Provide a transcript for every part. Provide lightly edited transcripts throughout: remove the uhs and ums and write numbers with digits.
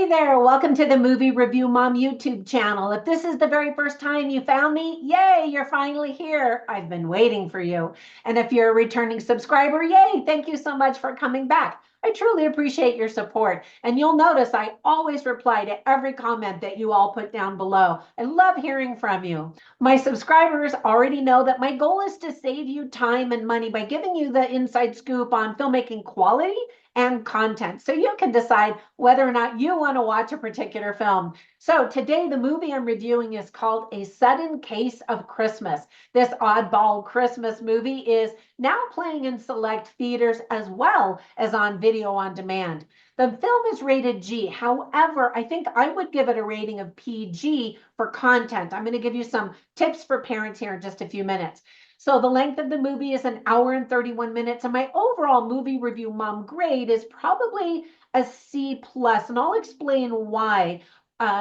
Hey there, welcome to the Movie Review Mom YouTube channel. If this is the very first time you found me, yay, you're finally here. I've been waiting for you. And if you're a returning subscriber, yay, thank you so much for coming back. I truly appreciate your support. And you'll notice I always reply to every comment that you all put down below. I love hearing from you. My subscribers already know that my goal is to save you time and money by giving you the inside scoop on filmmaking quality and content, so you can decide whether or not you want to watch a particular film. So today the movie I'm reviewing is called A Sudden Case of Christmas. This oddball Christmas movie is now playing in select theaters as well as on video on demand. The film is rated G. However, I think I would give it a rating of PG for content. I'm going to give you some tips for parents here in just a few minutes. So the length of the movie is an hour and 31 minutes, and my overall movie review mom grade is probably a C+, and I'll explain why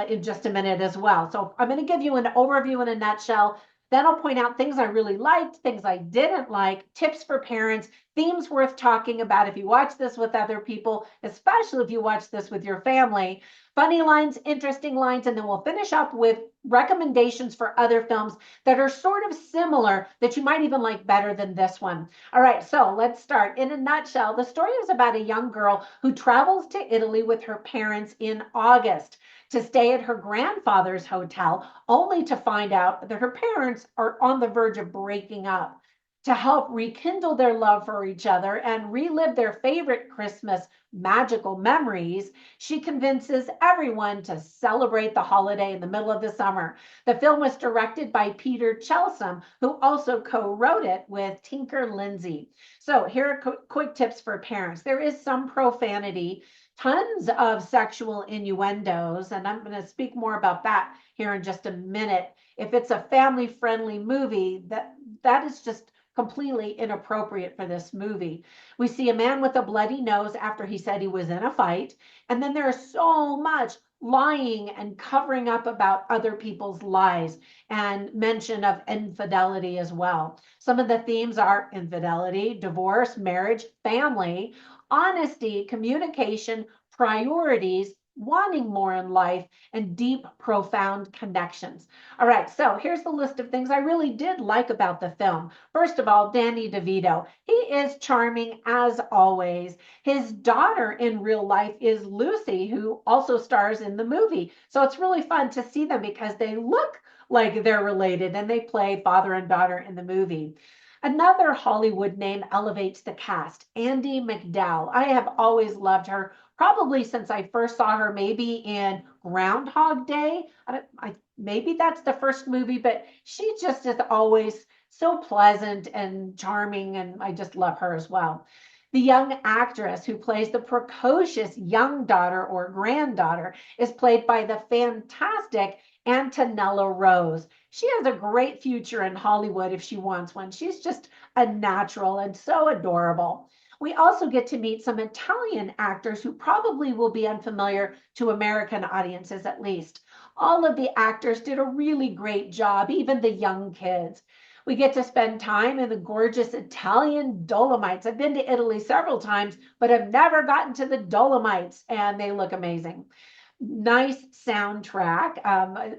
in just a minute as well. So I'm going to give you an overview in a nutshell. Then I'll point out things I really liked, things I didn't like, tips for parents, themes worth talking about if you watch this with other people, especially if you watch this with your family, funny lines, interesting lines, and then we'll finish up with recommendations for other films that are sort of similar that you might even like better than this one. All right, so let's start. In a nutshell, the story is about a young girl who travels to Italy with her parents in August to stay at her grandfather's hotel, only to find out that her parents are on the verge of breaking up. To help rekindle their love for each other and relive their favorite Christmas magical memories, she convinces everyone to celebrate the holiday in the middle of the summer. The film was directed by Peter Chelsom, who also co-wrote it with Tinker Lindsay. So here are quick tips for parents. There is some profanity, tons of sexual innuendos, and I'm going to speak more about that here in just a minute. If it's a family-friendly movie, that is just completely inappropriate for this movie. We see a man with a bloody nose after he said he was in a fight, and then there's so much lying and covering up about other people's lies and mention of infidelity as well. Some of the themes are infidelity, divorce, marriage, family, honesty, communication, priorities, wanting more in life, and deep, profound connections. All right, so here's the list of things I really did like about the film. First of all, Danny DeVito. He is charming as always. His daughter in real life is Lucy, who also stars in the movie. So it's really fun to see them because they look like they're related and they play father and daughter in the movie. Another Hollywood name elevates the cast, Andie MacDowell. I have always loved her, probably since I first saw her maybe in Groundhog Day. Maybe that's the first movie, but she just is always so pleasant and charming, and I just love her as well. The young actress who plays the precocious young daughter or granddaughter is played by the fantastic Antonella Rose. She has a great future in Hollywood if she wants one. She's just a natural and so adorable. We also get to meet some Italian actors who probably will be unfamiliar to American audiences at least. All of the actors did a really great job, even the young kids. We get to spend time in the gorgeous Italian Dolomites. I've been to Italy several times, but I've never gotten to the Dolomites, and they look amazing. Nice soundtrack,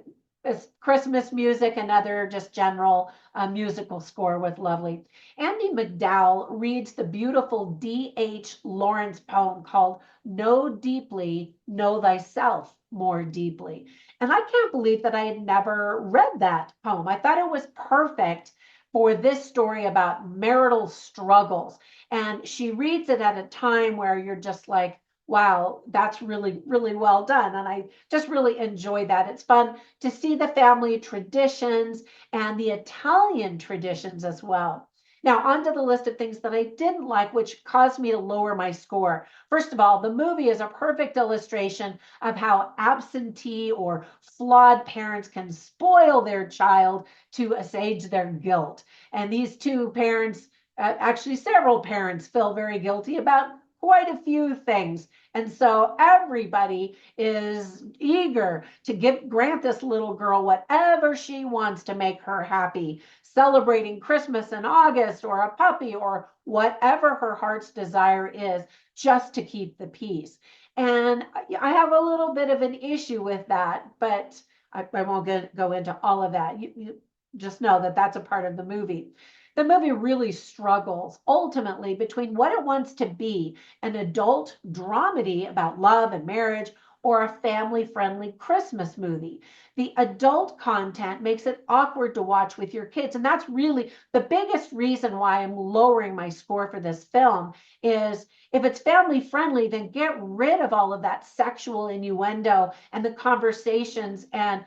Christmas music and other just general musical score was lovely. Andie MacDowell reads the beautiful D.H. Lawrence poem called Know Deeply, Know Thyself More Deeply. And I can't believe that I had never read that poem. I thought it was perfect for this story about marital struggles. And she reads it at a time where you're just like, wow, that's really, really well done. And I just really enjoy that. It's fun to see the family traditions and the Italian traditions as well. Now, on to the list of things that I didn't like, which caused me to lower my score. First of all, the movie is a perfect illustration of how absentee or flawed parents can spoil their child to assuage their guilt. And these two parents, actually several parents, feel very guilty about quite a few things. And so everybody is eager to grant this little girl whatever she wants to make her happy, celebrating Christmas in August or a puppy or whatever her heart's desire is, just to keep the peace. And I have a little bit of an issue with that, but I won't go into all of that. You just know that that's a part of the movie. The movie really struggles ultimately between what it wants to be, an adult dramedy about love and marriage, or a family-friendly Christmas movie. The adult content makes it awkward to watch with your kids. And that's really the biggest reason why I'm lowering my score for this film is if it's family friendly, then get rid of all of that sexual innuendo and the conversations and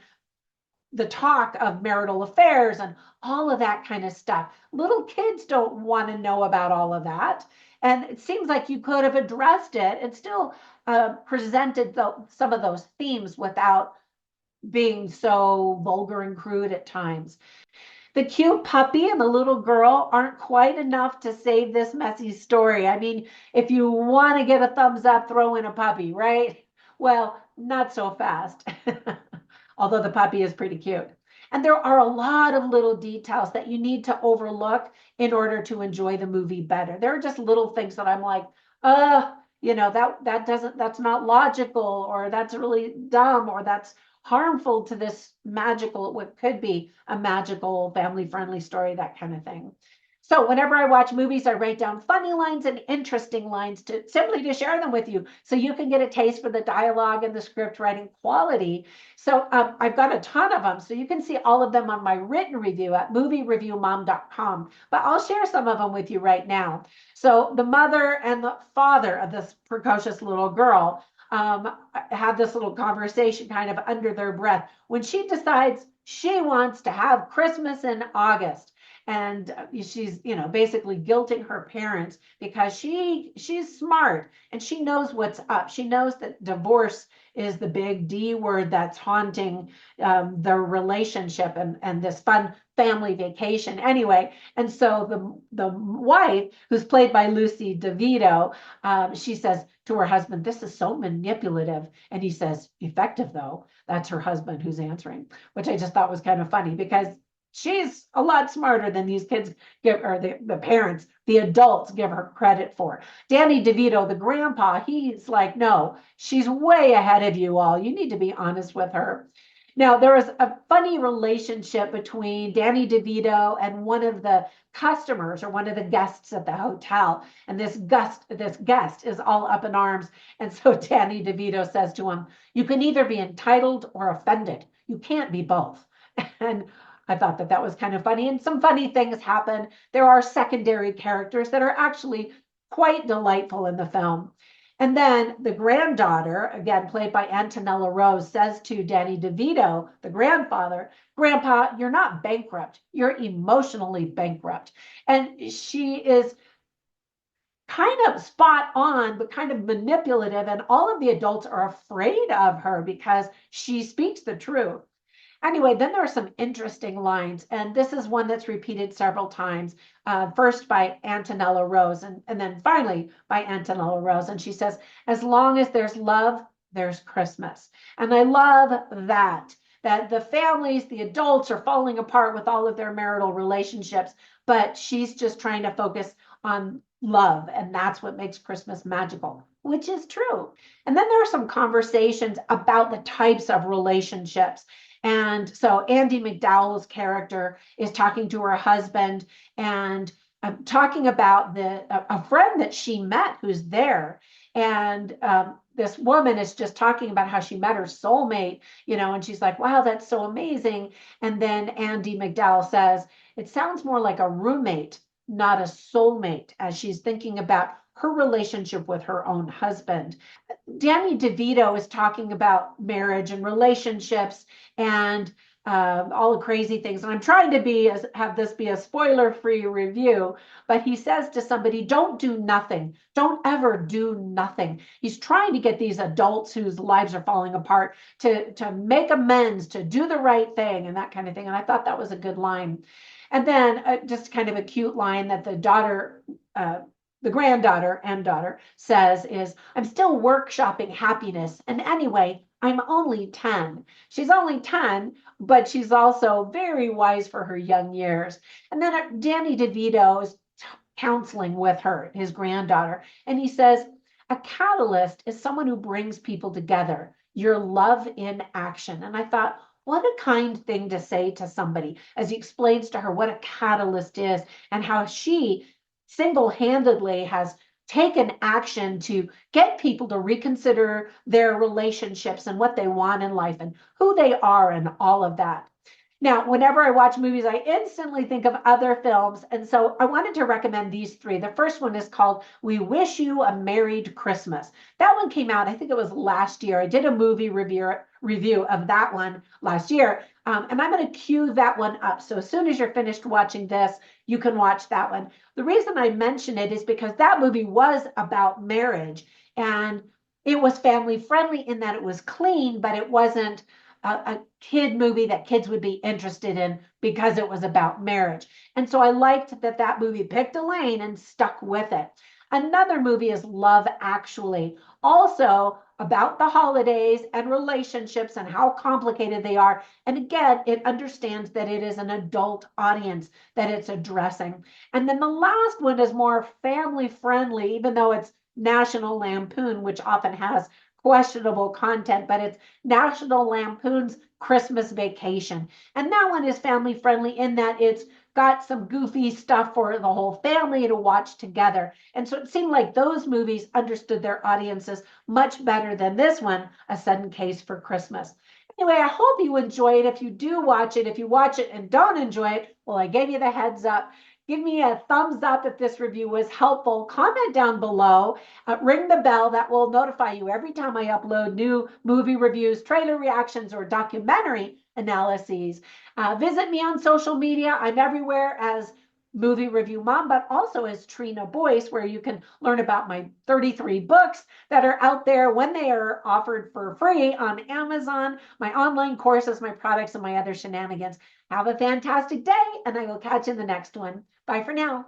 the talk of marital affairs and all of that kind of stuff. Little kids don't want to know about all of that. And it seems like you could have addressed it and still presented some of those themes without being so vulgar and crude at times. The cute puppy and the little girl aren't quite enough to save this messy story. I mean, if you want to get a thumbs up, throw in a puppy, right? Well, not so fast. Although the puppy is pretty cute. And there are a lot of little details that you need to overlook in order to enjoy the movie better. There are just little things that I'm like, that's not logical, or that's really dumb, or that's harmful to this magical, what could be a magical family-friendly story, that kind of thing. So whenever I watch movies, I write down funny lines and interesting lines to simply to share them with you so you can get a taste for the dialogue and the script writing quality. So I've got a ton of them. So you can see all of them on my written review at moviereviewmom.com. But I'll share some of them with you right now. So the mother and the father of this precocious little girl have this little conversation kind of under their breath when she decides she wants to have Christmas in August. And she's, basically guilting her parents because she's smart and she knows what's up. She knows that divorce is the big D word that's haunting their relationship and this fun family vacation anyway. And so the wife, who's played by Lucy DeVito, she says to her husband, "This is so manipulative." And he says, "Effective, though." That's her husband who's answering, which I just thought was kind of funny because she's a lot smarter than these kids give, or the parents, the adults give her credit for. Danny DeVito, the grandpa, he's like, "No, she's way ahead of you all. You need to be honest with her." Now, there was a funny relationship between Danny DeVito and one of the customers or one of the guests at the hotel. And this guest is all up in arms. And so Danny DeVito says to him, "You can either be entitled or offended. You can't be both." And I thought that was kind of funny. And some funny things happen. There are secondary characters that are actually quite delightful in the film. And then the granddaughter, again played by Antonella Rose, says to Danny DeVito, the grandfather, "Grandpa, you're not bankrupt. You're emotionally bankrupt." And she is kind of spot on, but kind of manipulative. And all of the adults are afraid of her because she speaks the truth. Anyway, then there are some interesting lines, and this is one that's repeated several times, first by Antonella Rose, and then finally by Antonella Rose. And she says, "As long as there's love, there's Christmas." And I love that the families, the adults are falling apart with all of their marital relationships, but she's just trying to focus on love, and that's what makes Christmas magical, which is true. And then there are some conversations about the types of relationships. And so Andie MacDowell's character is talking to her husband and talking about a friend that she met who's there. And this woman is just talking about how she met her soulmate, and she's like, "Wow, that's so amazing." And then Andie MacDowell says, "It sounds more like a roommate, not a soulmate," as she's thinking about her relationship with her own husband. Danny DeVito is talking about marriage and relationships and all the crazy things. And I'm trying to have this be a spoiler-free review, but he says to somebody, "Don't do nothing. Don't ever do nothing." He's trying to get these adults whose lives are falling apart to make amends, to do the right thing and that kind of thing. And I thought that was a good line. And then just kind of a cute line that the granddaughter and daughter says is, "I'm still workshopping happiness. And anyway, I'm only 10. She's only 10, but she's also very wise for her young years. And then Danny DeVito is counseling with her, his granddaughter. And he says, a catalyst is someone who brings people together, your love in action. And I thought, what a kind thing to say to somebody as he explains to her what a catalyst is and how she single-handedly has taken action to get people to reconsider their relationships and what they want in life and who they are and all of that. Now, whenever I watch movies, I instantly think of other films. And so I wanted to recommend these three. The first one is called We Wish You a Merry Christmas. That one came out, I think it was last year. I did a movie review of that one last year. And I'm going to cue that one up. So as soon as you're finished watching this, you can watch that one. The reason I mention it is because that movie was about marriage. And it was family friendly in that it was clean, but it wasn't a kid movie that kids would be interested in because it was about marriage. And so I liked that that movie picked a lane and stuck with it. Another movie is Love Actually, also about the holidays and relationships and how complicated they are. And again, it understands that it is an adult audience that it's addressing. And then the last one is more family friendly, even though it's National Lampoon, which often has questionable content, but it's National Lampoon's Christmas Vacation. And that one is family friendly in that it's got some goofy stuff for the whole family to watch together. And so it seemed like those movies understood their audiences much better than this one, A Sudden Case for Christmas. Anyway, I hope you enjoy it. If you do watch it, if you watch it and don't enjoy it, well, I gave you the heads up. Give me a thumbs up if this review was helpful. Comment down below. Ring the bell. That will notify you every time I upload new movie reviews, trailer reactions, or documentary analyses. Visit me on social media. I'm everywhere as Movie Review Mom, but also as Trina Boice, where you can learn about my 33 books that are out there when they are offered for free on Amazon, my online courses, my products, and my other shenanigans. Have a fantastic day, and I will catch you in the next one. Bye for now.